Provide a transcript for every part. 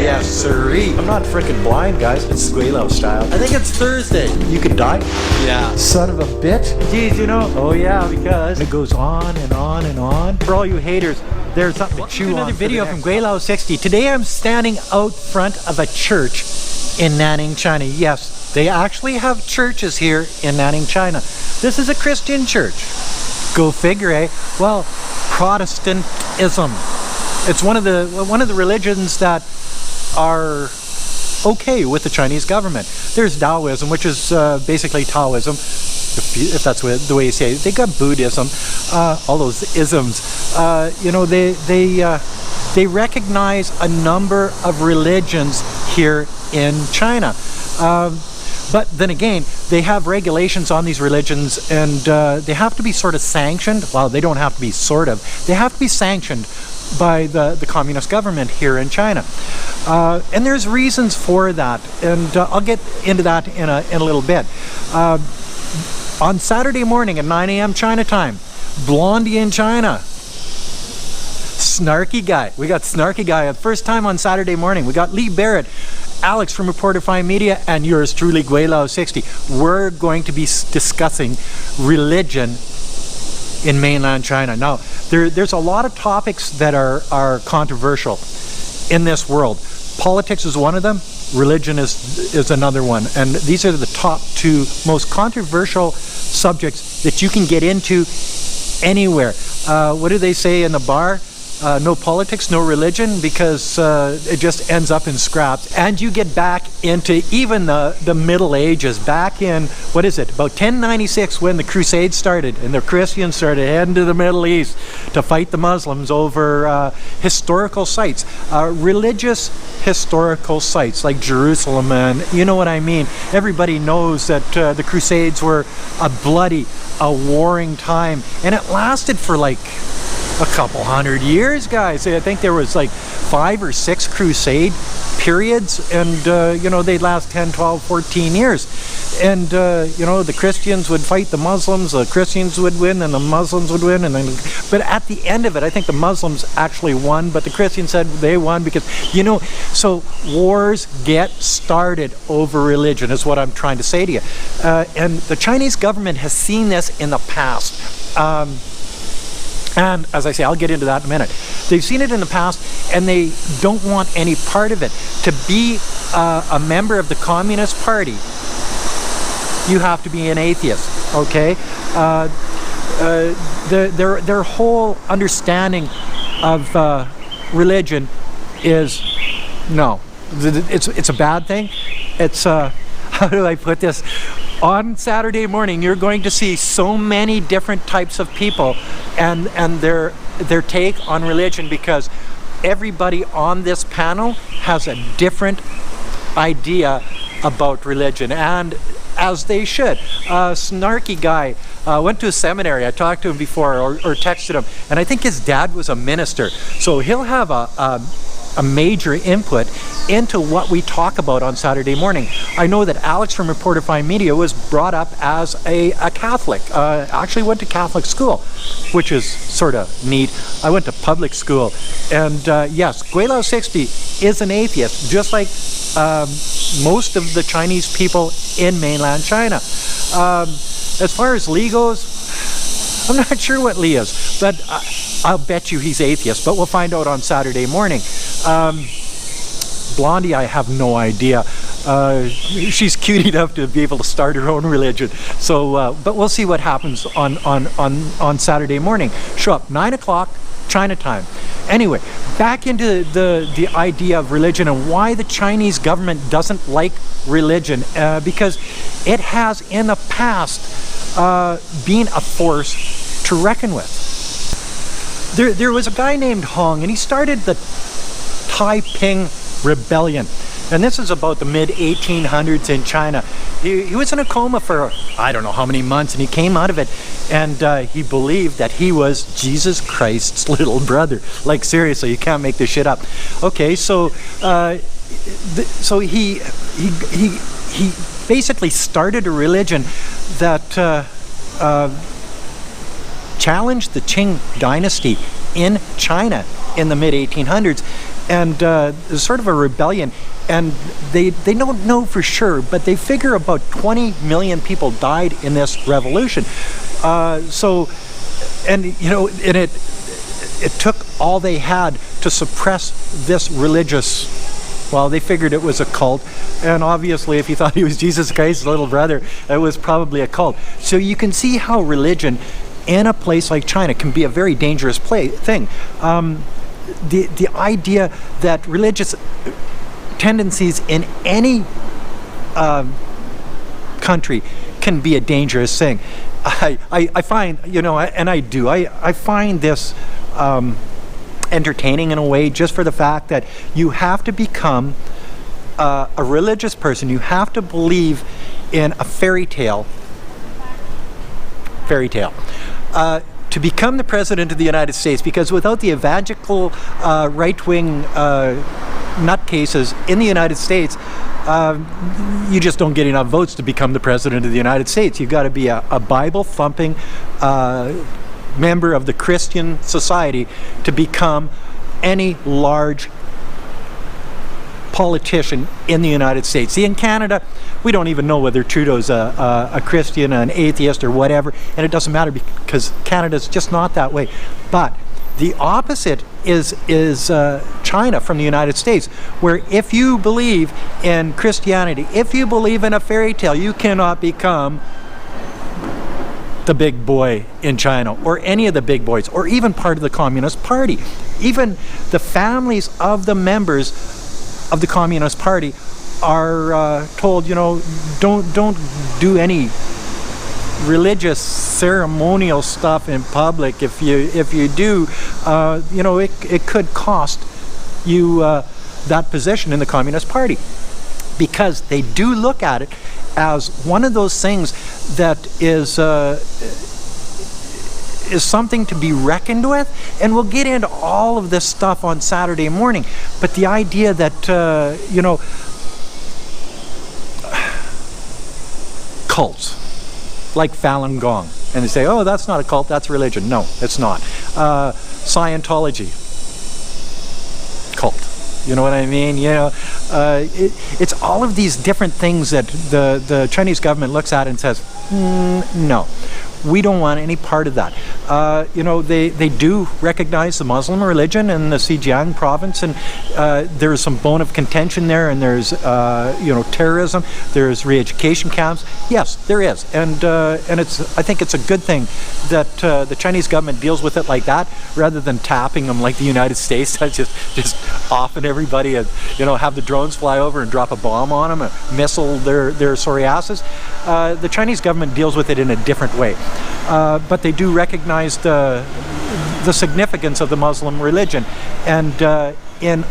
Yes, sirree. I'm not freaking blind, guys. It's Gweilo style. I think it's Thursday. You could die. Yeah. Son of a bitch. Geez, you know. Oh yeah, because it goes on and on and on. For all you haters, there's something to chew on. Another video from Gweilo 60. Today I'm standing out front of a church in Nanning, China. Yes, they actually have churches here in Nanning, China. This is a Christian church. Go figure, eh? Well, Protestantism. It's one of the religions that are okay with the Chinese government. There's Taoism, which is basically Taoism, if that's the way you say it. They got Buddhism, all those isms. You know, they recognize a number of religions here in China. But then again, they have regulations on these religions, and they have to be sort of sanctioned. Well, they don't have to be sort of. They have to be sanctioned by the communist government here in China. And there's reasons for that, and I'll get into that in a little bit. On Saturday morning at 9 a.m. China time, Blondie in China. Snarky guy. We got Snarky guy. First time on Saturday morning. We got Lee Barrett, Alex from Reporterify Media, and yours truly, Gweilo 60. We're going to be discussing religion in mainland China. Now, there's a lot of topics that are controversial in this world. Politics is one of them. Religion is another one. And these are the top two most controversial subjects that you can get into anywhere. What do they say in the bar? No politics, no religion, because it just ends up in scraps. And you get back into even the Middle Ages, back in, what is it, about 1096 when the Crusades started and the Christians started heading to the Middle East to fight the Muslims over historical sites, religious historical sites like Jerusalem, and you know what I mean. Everybody knows that the Crusades were a bloody, a warring time, and it lasted for like a couple hundred years, guys. I think there was like 5 or 6 crusade periods, and you know, they'd last 10, 12, 14 years. And you know, the Christians would fight the Muslims, the Christians would win, and the Muslims would win, and then, but at the end of it, I think the Muslims actually won, but the Christians said they won because, you know, so wars get started over religion is what I'm trying to say to you. And the Chinese government has seen this in the past. And as I say, I'll get into that in a minute. They've seen it in the past, and they don't want any part of it. To be a member of the Communist Party, you have to be an atheist, okay? Their whole understanding of religion is, no, it's a bad thing. It's, how do I put this? On Saturday morning, you're going to see so many different types of people and their take on religion, because everybody on this panel has a different idea about religion, and as they should. Snarky guy went to a seminary. I talked to him before, or texted him, and I think his dad was a minister, so he'll have a major input into what we talk about on Saturday morning. I know that Alex from Reporterify Media was brought up as a Catholic. Actually went to Catholic school, which is sort of neat. I went to public school. And yes, Gweilo 60 is an atheist, just like most of the Chinese people in mainland China. As far as Lee goes, I'm not sure what Lee is, but I'll bet you he's atheist, but we'll find out on Saturday morning. Blondie, I have no idea. She's cute enough to be able to start her own religion. So, but we'll see what happens on Saturday morning. Show up 9 o'clock China time. Anyway, back into the idea of religion and why the Chinese government doesn't like religion, because it has in the past been a force to reckon with. There was a guy named Hong, and he started the Taiping Rebellion, and this is about the mid-1800s in China. He was in a coma for I don't know how many months, and he came out of it, and he believed that he was Jesus Christ's little brother. Like, seriously, you can't make this shit up. Okay, so so he basically started a religion that challenged the Qing dynasty in China in the mid-1800s, and there's sort of a rebellion, and they don't know for sure, but they figure about 20 million people died in this revolution. And it took all they had to suppress this religious. Well, they figured it was a cult, and obviously if you thought he was Jesus Christ's little brother, it was probably a cult. So you can see how religion in a place like China can be a very dangerous thing. The idea that religious tendencies in any country can be a dangerous thing. I find, and I find this entertaining in a way, just for the fact that you have to become a religious person. You have to believe in a fairy tale to become the president of the United States, because without the evangelical right-wing nutcases in the United States, you just don't get enough votes to become the president of the United States. You've got to be a Bible-thumping member of the Christian society to become any large politician in the United States. See, in Canada, we don't even know whether Trudeau's a Christian, an atheist, or whatever, and it doesn't matter because Canada's just not that way. But the opposite is China from the United States, where if you believe in Christianity, if you believe in a fairy tale, you cannot become the big boy in China, or any of the big boys, or even part of the Communist Party. Even the families of the members of the Communist Party are told, don't do any religious ceremonial stuff in public. If you do, it could cost you that position in the Communist Party, because they do look at it as one of those things that is something to be reckoned with. And we'll get into all of this stuff on Saturday morning. But the idea that cults like Falun Gong, and they say, oh, that's not a cult, that's religion. No, it's not. Scientology, cult. You know what I mean? It's all of these different things that the Chinese government looks at and says, no, we don't want any part of that. They do recognize the Muslim religion in the Xinjiang province, and there's some bone of contention there, and there's terrorism, there's re-education camps. Yes, there is, and I think it's a good thing that the Chinese government deals with it like that, rather than tapping them like the United States. That's just offing everybody, and have the drones fly over and drop a bomb on them, and missile their sorry asses. The Chinese government deals with it in a different way. But they do recognize the significance of the Muslim religion, and in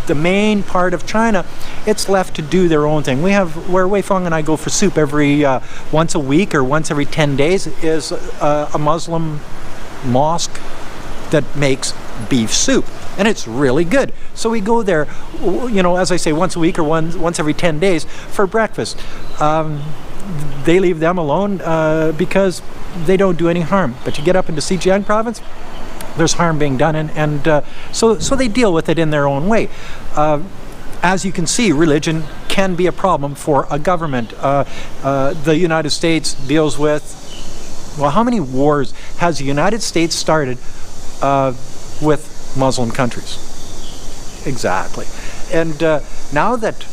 the main part of China, it's left to do their own thing. Where Wei Feng and I go for soup every once a week or once every 10 days is a Muslim mosque that makes beef soup, and it's really good. So we go there, as I say, once a week or once every 10 days for breakfast. They leave them alone because they don't do any harm. But you get up into Xinjiang province, there's harm being done, and so they deal with it in their own way. As you can see, religion can be a problem for a government. The United States deals with, well, how many wars has the United States started with Muslim countries? Exactly. And now that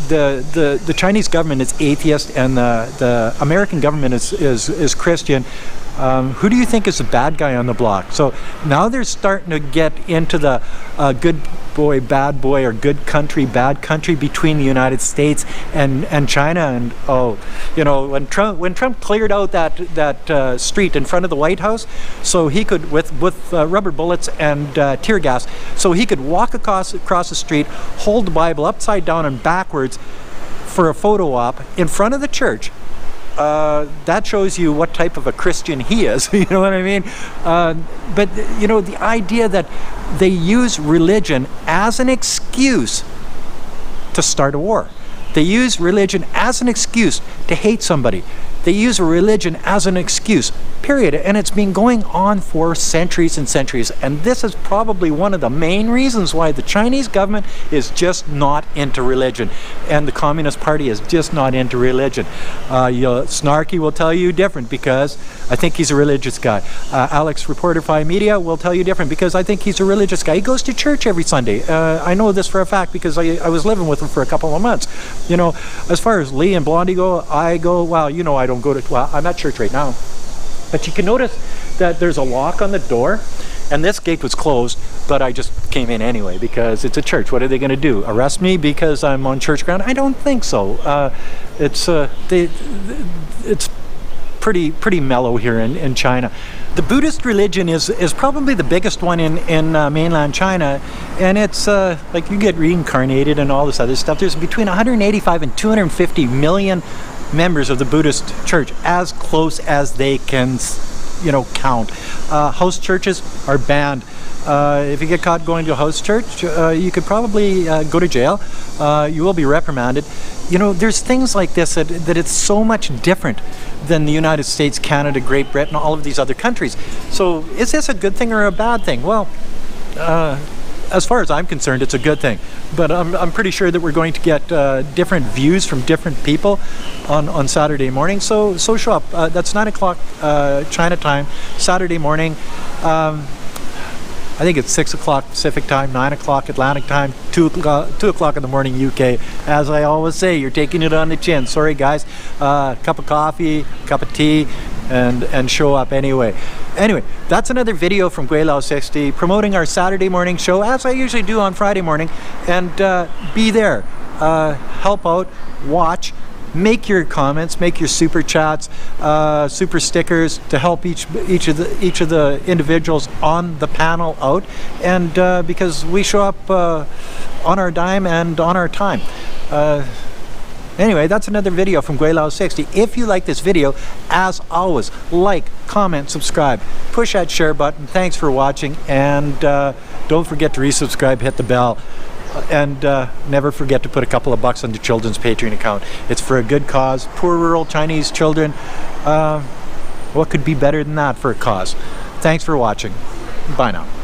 the Chinese government is atheist and the American government is Christian, who do you think is the bad guy on the block? So now they're starting to get into the good boy, bad boy, or good country, bad country between the United States and China. And when Trump cleared out that street in front of the White House, so he could with rubber bullets and tear gas, so he could walk across the street, hold the Bible upside down and backwards for a photo op in front of the church. That shows you what type of a Christian he is. You know what I mean? But the idea that they use religion as an excuse to start a war. They use religion as an excuse to hate somebody. They use religion as an excuse, period. And it's been going on for centuries and centuries. And this is probably one of the main reasons why the Chinese government is just not into religion. And the Communist Party is just not into religion. Snarky will tell you different because I think he's a religious guy. Alex, reporter Fi Media, will tell you different because I think he's a religious guy. He goes to church every Sunday. I know this for a fact because I was living with him for a couple of months. You know, as far as Lee and Blondie go, well, you know, I don't go to, well, I'm at church right now. But you can notice that there's a lock on the door, and this gate was closed, but I just came in anyway because it's a church. What are they going to do? Arrest me because I'm on church ground? I don't think so. It's pretty mellow here in China. The Buddhist religion is probably the biggest one in mainland China, and it's like you get reincarnated and all this other stuff. There's between 185 and 250 million members of the Buddhist church, as close as they can, you know, count. House churches are banned. If you get caught going to a house church, you could probably go to jail. You will be reprimanded. You know, there's things like this that it's so much different than the United States, Canada, Great Britain, all of these other countries. So is this a good thing or a bad thing? Well, as far as I'm concerned, it's a good thing. But I'm pretty sure that we're going to get different views from different people on Saturday morning. So show up. That's 9 o'clock China time, Saturday morning. I think it's 6 o'clock Pacific time, 9 o'clock Atlantic time, 2 o'clock in the morning UK. As I always say, you're taking it on the chin. Sorry guys. Cup of coffee, cup of tea, and show up anyway. Anyway, that's another video from Gweilo 60 promoting our Saturday morning show, as I usually do on Friday morning. And be there. Help out, watch. Make your comments, make your super chats, super stickers to help each of the individuals on the panel out, and because we show up on our dime and on our time. Anyway, that's another video from Gweilo 60. If you like this video, as always, like, comment, subscribe, push that share button. Thanks for watching, and don't forget to resubscribe, hit the bell. And never forget to put a couple of bucks on the children's Patreon account. It's for a good cause. Poor rural Chinese children. What could be better than that for a cause? Thanks for watching. Bye now.